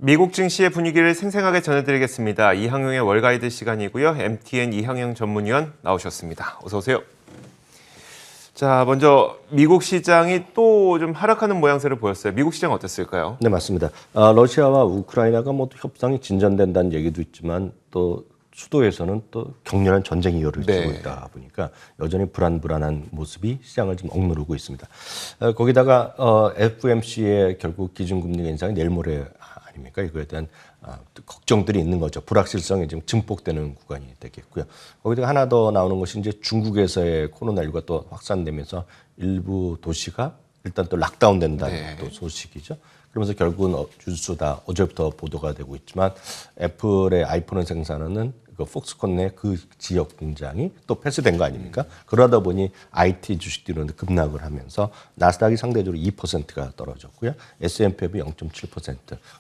미국 증시의 분위기를 생생하게 전해드리겠습니다. 이항용의 월가이드 시간이고요. MTN 이항용 전문위원 나오셨습니다. 어서 오세요. 자, 먼저 미국 시장이 또 좀 하락하는 모양새를 보였어요. 미국 시장 어땠을까요? 네, 맞습니다. 러시아와 우크라이나가 뭐 협상이 진전된다는 얘기도 있지만 또 수도에서는 또 격렬한 전쟁이 이어지고 있다 보니까 여전히 불안한 모습이 시장을 좀 억누르고 있습니다. 거기다가 FOMC의 결국 기준금리 인상이 내일 모레 아닙니까? 이거에 대한 걱정들이 있는 거죠. 불확실성이 지금 증폭되는 구간이 되겠고요. 거기다가 하나 더 나오는 것이 이제 중국에서의 코로나19가 또 확산되면서 일부 도시가 일단 또 락다운된다는 또 소식이죠. 그러면서 결국은 뉴스다 어제부터 보도가 되고 있지만 애플의 아이폰을 생산하는 그 폭스콘의 그 지역 공장이 또 폐쇄된 거 아닙니까? 그러다 보니 IT 주식들은 급락을 하면서 나스닥이 상대적으로 2%가 떨어졌고요. S&P이 0.7%.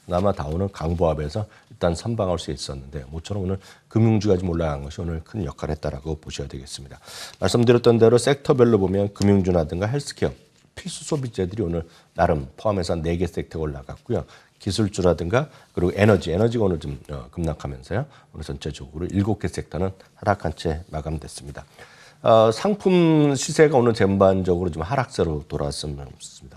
그나마 다우는 강보합에서 일단 선방할 수 있었는데 모처럼 오늘 금융주가 좀 올라간 것이 오늘 큰 역할을 했다라고 보셔야 되겠습니다. 말씀드렸던 대로 섹터별로 보면 금융주라든가 헬스케어 필수 소비재들이 오늘 나름 포함해서 4개 섹터가 올라갔고요. 기술주라든가 그리고 에너지가 오늘 좀 급락하면서요. 오늘 전체적으로 7개 섹터는 하락한 채 마감됐습니다. 상품 시세가 오늘 전반적으로 좀 하락세로 돌아왔습니다.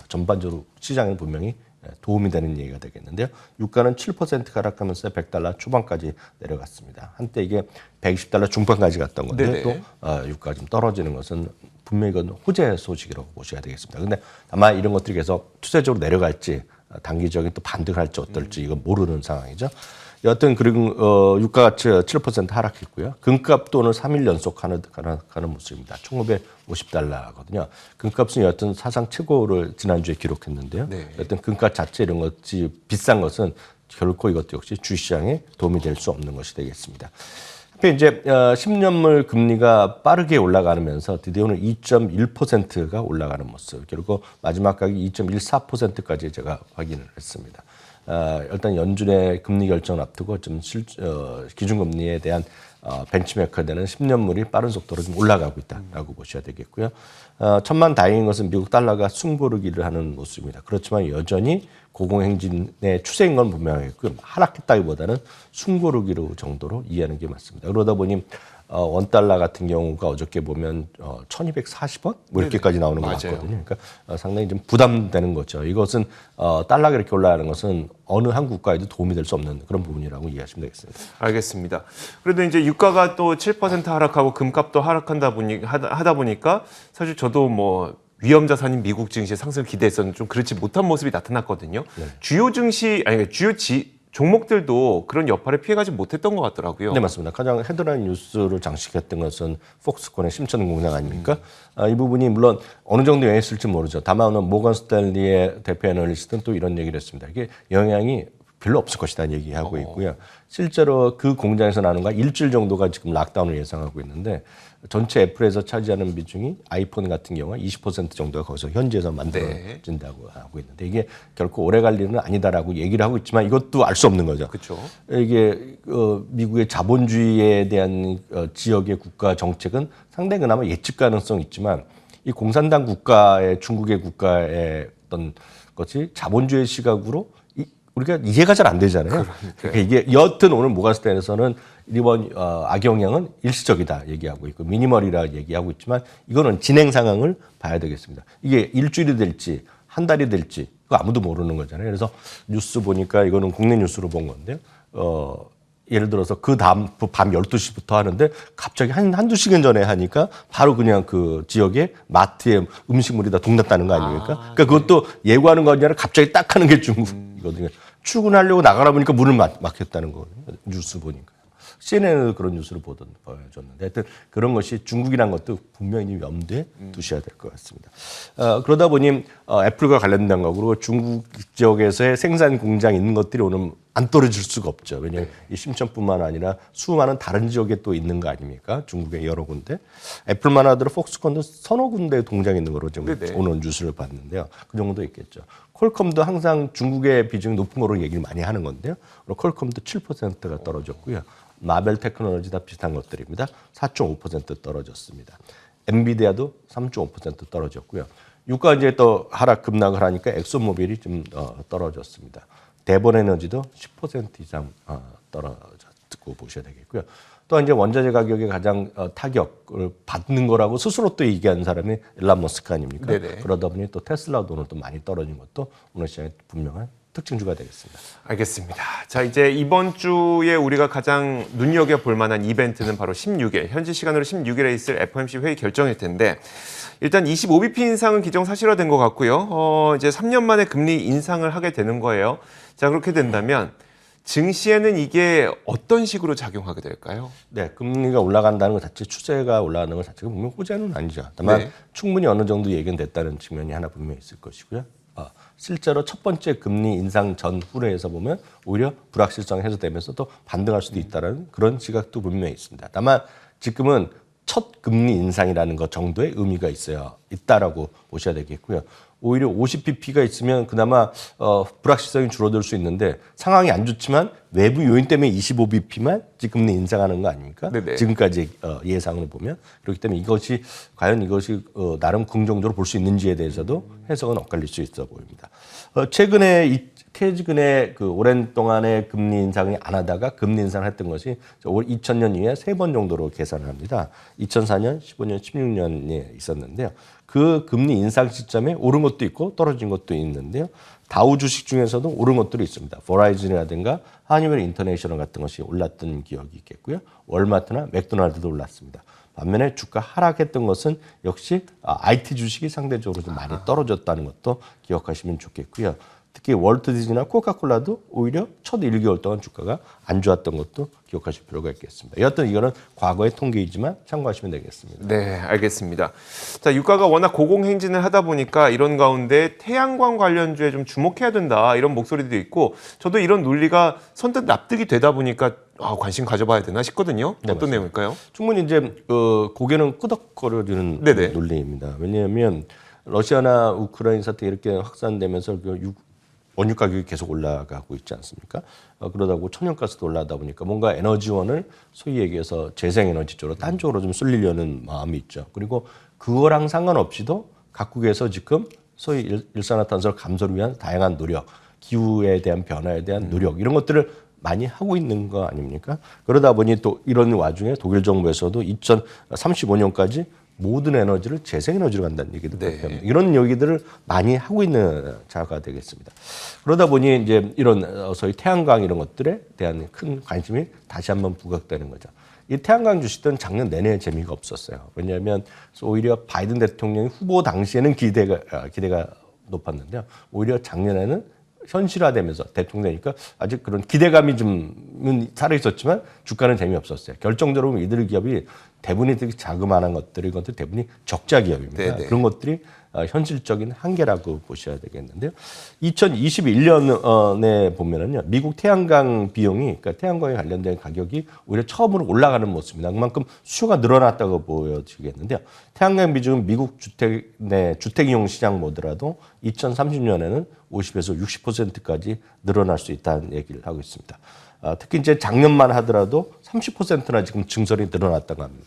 전반적으로 시장에 분명히 도움이 되는 얘기가 되겠는데요. 유가는 7% 하락하면서 $100 초반까지 내려갔습니다. 한때 이게 $120 중반까지 갔던 건데 또 유가가 좀 떨어지는 것은 분명히 이건 호재 소식이라고 보셔야 되겠습니다. 그런데 아마 이런 것들이 계속 추세적으로 내려갈지 단기적인 또 반등을 할지 어떨지 이건 모르는 상황이죠. 여하튼 그리고 유가가 7% 하락했고요. 금값도 오늘 3일 연속 가는 모습입니다. $1,550거든요. 금값은 여하튼 사상 최고를 지난주에 기록했는데요. 여하튼 금값 자체 이런 것이 비싼 것은 결코 이것도 역시 주시장에 도움이 될 수 없는 것이 되겠습니다. 이제 10년물 금리가 빠르게 올라가면서 드디어 오늘 2.1%가 올라가는 모습. 결국 마지막 가격이 2.14%까지 제가 확인을 했습니다. 일단 연준의 금리 결정을 앞두고 좀 기준금리에 대한 벤치메이커가 되는 10년물이 빠른 속도로 좀 올라가고 있다라고 보셔야 되겠고요. 천만 다행인 것은 미국 달러가 숨고르기를 하는 모습입니다. 그렇지만 여전히 고공행진의 추세인 건 분명하겠고요. 하락했다기보다는 숨고르기로 정도로 이해하는 게 맞습니다. 그러다 보니 원달러 같은 경우가 어저께 보면 1240원? 뭐 이렇게까지 나오는 것 같거든요. 그러니까 상당히 좀 부담되는 거죠. 이것은 달러가 이렇게 올라가는 것은 어느 한 국가에도 도움이 될 수 없는 그런 부분이라고 이해하시면 되겠습니다. 알겠습니다. 그래도 이제 유가가 또 7% 하락하고 금값도 하다 보니까 사실 저도 뭐 위험 자산인 미국 증시 상승을 기대했었는데 좀 그렇지 못한 모습이 나타났거든요. 주요 종목들도 그런 여파를 피해가지 못했던 것 같더라고요. 네, 맞습니다. 가장 헤드라인 뉴스를 장식했던 것은 폭스콘의 심천 공장 아닙니까? 이 부분이 물론 어느 정도 영향이 있을지 모르죠. 다만 모건 스탠리의 대표 애널리스트는 또 이런 얘기를 했습니다. 이게 영향이 별로 없을 것이다 얘기하고 있고요. 실제로 그 공장에서 나는 거 일주일 정도가 지금 락다운을 예상하고 있는데 전체 애플에서 차지하는 비중이 아이폰 같은 경우가 20% 정도가 거기서 현지에서 만들어진다고 하고 있는데 이게 결코 오래 갈 일은 아니다라고 얘기를 하고 있지만 이것도 알 수 없는 거죠. 그렇죠. 이게 미국의 자본주의에 대한 지역의 국가 정책은 상당히 그나마 예측 가능성이 있지만 이 공산당 국가의 중국의 국가의 어떤 것이 자본주의 시각으로 우리가 이해가 잘 안 되잖아요. 그러니까 이게 여하튼 오늘 모건스탠에서는 이번 악영향은 일시적이다 얘기하고 있고 미니멀이라 얘기하고 있지만 이거는 진행 상황을 봐야 되겠습니다. 이게 일주일이 될지 한 달이 될지 그거 아무도 모르는 거잖아요. 그래서 뉴스 보니까 이거는 국내 뉴스로 본 건데요. 예를 들어서 그 다음 밤 12시부터 하는데 갑자기 한두 시간 전에 하니까 바로 그냥 그 지역에 마트에 음식물이 다 동났다는 거 아닙니까? 그러니까 그것도 예고하는 거 아니라 갑자기 딱 하는 게 중국이거든요. 출근하려고 나가라 보니까 문을 막혔다는 거거든요. 뉴스 보니까. CNN에도 그런 뉴스를 보여줬는데 하여튼 그런 것이 중국이라는 것도 분명히 염두에 두셔야 될 것 같습니다. 그러다 보니 애플과 관련된 거 그리고 중국 지역에서의 생산 공장이 있는 것들이 오늘 안 떨어질 수가 없죠. 왜냐하면 이 심천뿐만 아니라 수많은 다른 지역에 또 있는 거 아닙니까? 중국의 여러 군데. 애플만 하더라도 폭스콘도 서너 군데 동장이 있는 거로 지금 오늘 뉴스를 봤는데요. 그 정도 있겠죠. 퀄컴도 항상 중국의 비중이 높은 거로 얘기를 많이 하는 건데요. 퀄컴도 7%가 떨어졌고요. 마벨 테크놀로지 다 비슷한 것들입니다. 4.5% 떨어졌습니다. 엔비디아도 3.5% 떨어졌고요. 유가 이제 또 하락 급락을 하니까 엑소모빌이 좀 떨어졌습니다. 대본 에너지도 10% 이상 떨어졌고 보셔야 되겠고요. 또 이제 원자재 가격에 가장 타격을 받는 거라고 스스로 또 얘기한 사람이 일론 머스크 아닙니까? 네네. 그러다 보니 또 테슬라도 오늘 또 많이 떨어진 것도 오늘 시장의 분명한 특징주가 되겠습니다. 알겠습니다. 자, 이제 이번 주에 우리가 가장 눈여겨볼 만한 이벤트는 바로 16일, 현지 시간으로 16일에 있을 FOMC 회의 결정일 텐데, 일단 25bp 인상은 기정사실화된 것 같고요. 이제 3년 만에 금리 인상을 하게 되는 거예요. 자, 그렇게 된다면 증시에는 이게 어떤 식으로 작용하게 될까요? 네, 금리가 올라간다는 것 자체, 추세가 올라가는 것 자체가 분명 호재는 아니죠. 다만 네. 충분히 어느 정도 예견됐다는 측면이 하나 분명히 있을 것이고요. 실제로 첫 번째 금리 인상 전후에서 보면 오히려 불확실성이 해소되면서 또 반등할 수도 있다는 그런 시각도 분명히 있습니다. 다만 지금은 첫 금리 인상이라는 것 정도의 의미가 있다라고 보셔야 되겠고요. 오히려 50bp가 있으면 그나마 불확실성이 줄어들 수 있는데 상황이 안 좋지만 외부 요인 때문에 25bp만 금리 인상하는 거 아닙니까? 네네. 지금까지 예상을 보면 그렇기 때문에 과연 이것이 나름 긍정적으로 볼 수 있는지에 대해서도 해석은 엇갈릴 수 있어 보입니다. 최근에 그 오랜 동안의 금리 인상이 안 하다가 금리 인상을 했던 것이 2000년 이후에 3번 정도로 계산을 합니다. 2004년, 15년, 16년에 있었는데요. 그 금리 인상 시점에 오른 것도 있고 떨어진 것도 있는데요. 다우 주식 중에서도 오른 것들이 있습니다. 버라이즌이라든가 하니웰 인터내셔널 같은 것이 올랐던 기억이 있겠고요. 월마트나 맥도날드도 올랐습니다. 반면에 주가 하락했던 것은 역시 IT 주식이 상대적으로 좀 많이 떨어졌다는 것도 기억하시면 좋겠고요. 특히 월트 디즈니나 코카콜라도 오히려 첫 1개월 동안 주가가 안 좋았던 것도 기억하실 필요가 있겠습니다. 여하튼 이거는 과거의 통계이지만 참고하시면 되겠습니다. 네, 알겠습니다. 자, 유가가 워낙 고공행진을 하다 보니까 이런 가운데 태양광 관련주에 좀 주목해야 된다 이런 목소리도 있고 저도 이런 논리가 선뜻 납득이 되다 보니까 관심 가져봐야 되나 싶거든요. 네, 어떤 내용일까요? 충분히 이제 고개는 끄덕거려주는 네네. 논리입니다. 왜냐하면 러시아나 우크라이나 사태 이렇게 확산되면서 원유 가격이 계속 올라가고 있지 않습니까? 그러다 보고 천연가스도 올라가다 보니까 뭔가 에너지원을 소위 얘기해서 재생에너지 쪽으로 딴 쪽으로 좀 쏠리려는 마음이 있죠. 그리고 그거랑 상관없이도 각국에서 지금 소위 일산화탄소 감소를 위한 다양한 노력, 기후에 대한 변화에 대한 노력 이런 것들을 많이 하고 있는 거 아닙니까? 그러다 보니 또 이런 와중에 독일 정부에서도 2035년까지 모든 에너지를 재생에너지로 간다는 얘기도 발표합니다. 이런 얘기들을 많이 하고 있는 자가 되겠습니다. 그러다 보니 이제 이런 소위 태양광 이런 것들에 대한 큰 관심이 다시 한번 부각되는 거죠. 이 태양광 주식들은 작년 내내 재미가 없었어요. 왜냐하면 오히려 바이든 대통령이 후보 당시에는 기대가 높았는데요. 오히려 작년에는 현실화되면서 대통령이니까 아직 그런 기대감이 좀 살아 있었지만 주가는 재미없었어요. 결정적으로 이들 기업이 대부분이 되게 자그마한 것들이 이것들 대부분이 적자 기업입니다. 네네. 그런 것들이 현실적인 한계라고 보셔야 되겠는데요. 2021년에 보면은요, 미국 태양광 비용이, 그러니까 태양광에 관련된 가격이 오히려 처음으로 올라가는 모습입니다. 그만큼 수요가 늘어났다고 보여지겠는데요. 태양광 비중은 미국 주택이용 시장 보더라도 2030년에는 50에서 60%까지 늘어날 수 있다는 얘기를 하고 있습니다. 특히 이제 작년만 하더라도 30%나 지금 증설이 늘어났다고 합니다.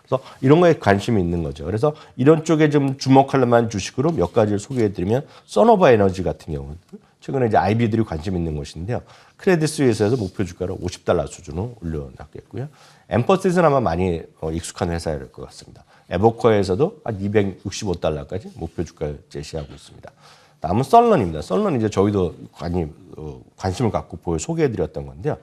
그래서 이런 거에 관심이 있는 거죠. 그래서 이런 쪽에 좀 주목할 만한 주식으로 몇 가지를 소개해드리면 서너바 에너지 같은 경우는 최근에 이제 IB들이 관심 있는 것인데요. 크레딧 스위스에서 목표 주가를 $50 수준으로 올려놨겠고요. 엠퍼시스는 아마 많이 익숙한 회사일 것 같습니다. 에버코어에서도 한 $265까지 목표 주가를 제시하고 있습니다. 다음은 썰런입니다. 썰런 이제 저희도 관심을 갖고 소개해드렸던 건데요.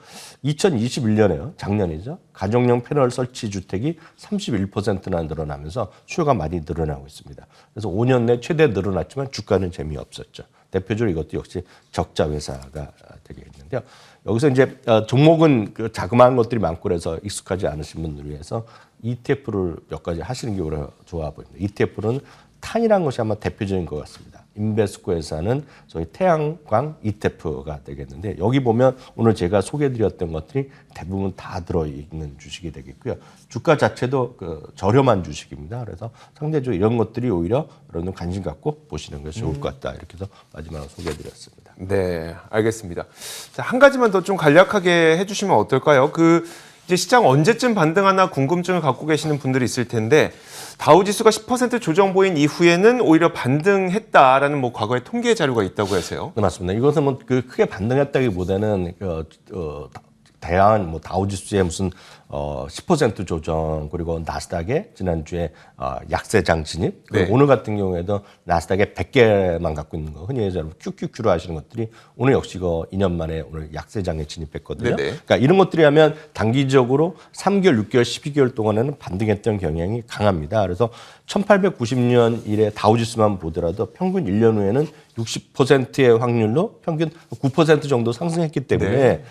2021년에요. 작년이죠. 가정용 패널 설치 주택이 31%나 늘어나면서 수요가 많이 늘어나고 있습니다. 그래서 5년 내 최대 늘어났지만 주가는 재미없었죠. 대표적으로 이것도 역시 적자 회사가 되겠는데요. 여기서 이제 종목은 그 자그마한 것들이 많고 그래서 익숙하지 않으신 분들을 위해서 ETF를 몇 가지 하시는 게 오히려 좋아 보입니다. ETF는 탄이라는 것이 아마 대표적인 것 같습니다. 인베스코에서는 저희 태양광 ETF가 되겠는데 여기 보면 오늘 제가 소개해드렸던 것들이 대부분 다 들어있는 주식이 되겠고요. 주가 자체도 저렴한 주식입니다. 그래서 상대적으로 이런 것들이 오히려 여러분 관심 갖고 보시는 것이 좋을 것 같다. 이렇게 해서 마지막으로 소개해드렸습니다. 네, 알겠습니다. 자, 한 가지만 더 좀 간략하게 해주시면 어떨까요? 이제 시장 언제쯤 반등하나 궁금증을 갖고 계시는 분들이 있을 텐데 다우지수가 10% 조정 보인 이후에는 오히려 반등했다라는 뭐 과거의 통계 자료가 있다고 해서요. 네, 맞습니다. 이것은 뭐 크게 반등했다기보다는 다양한 뭐 다우지수의 무슨 10% 조정 그리고 나스닥의 지난주에 약세장 진입 네. 오늘 같은 경우에도 나스닥에 100개만 갖고 있는 거 흔히 여러분 QQQ로 하시는 것들이 오늘 역시 2년 만에 오늘 약세장에 진입했거든요. 네네. 그러니까 이런 것들이 하면 단기적으로 3개월, 6개월, 12개월 동안에는 반등했던 경향이 강합니다. 그래서 1890년 이래 다우지수만 보더라도 평균 1년 후에는 60%의 확률로 평균 9% 정도 상승했기 때문에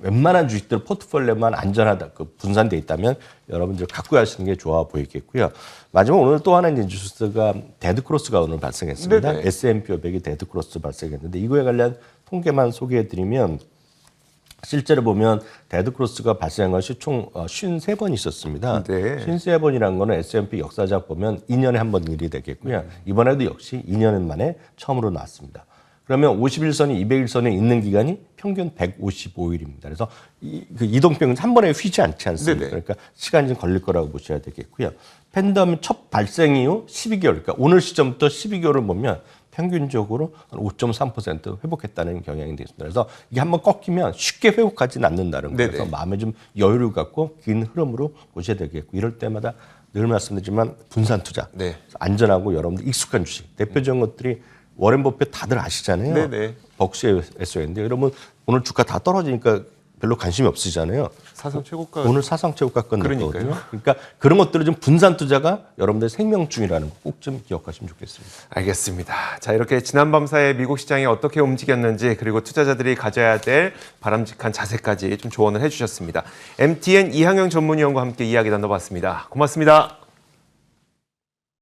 웬만한 주식들 포트폴리오만 안전하다, 분산돼 있다면 여러분들 갖고 가시는 게 좋아 보이겠고요. 마지막 오늘 또 하나 이제 뉴스가 데드크로스가 오늘 발생했습니다. 네네. S&P 500이 데드크로스 발생했는데 이거에 관련 통계만 소개해드리면 실제로 보면 데드크로스가 발생한 것이 총 53번 있었습니다. 네. 53번이라는 거는 S&P 역사적 보면 2년에 한 번 일이 되겠고요. 이번에도 역시 2년 만에 처음으로 나왔습니다. 그러면 51선이 200일선에 있는 기간이 평균 155일입니다. 그래서 이동평균 한 번에 휘지 않지 않습니까? 네네. 그러니까 시간이 좀 걸릴 거라고 보셔야 되겠고요. 팬데믹 첫 발생 이후 12개월, 그러니까 오늘 시점부터 12개월을 보면 평균적으로 한 5.3% 회복했다는 경향이 되겠습니다. 그래서 이게 한번 꺾이면 쉽게 회복하지는 않는다는 거예요. 그래서 마음에 좀 여유를 갖고 긴 흐름으로 보셔야 되겠고 이럴 때마다 늘 말씀드리지만 분산 투자, 네. 안전하고 여러분들 익숙한 주식, 대표적인 것들이 워렌 버핏 다들 아시잖아요. 네네. 벅스의 SO인데 여러분 오늘 주가 다 떨어지니까 별로 관심이 없으시잖아요. 사상 최고가. 오늘 사상 최고가 끝났거든요. 그러니까요. 그러니까 그런 것들을 좀 분산 투자가 여러분들 생명중이라는 거 꼭 좀 기억하시면 좋겠습니다. 알겠습니다. 자, 이렇게 지난 밤 사이에 미국 시장이 어떻게 움직였는지 그리고 투자자들이 가져야 될 바람직한 자세까지 좀 조언을 해주셨습니다. MTN 이항영 전문위원과 함께 이야기 나눠봤습니다. 고맙습니다.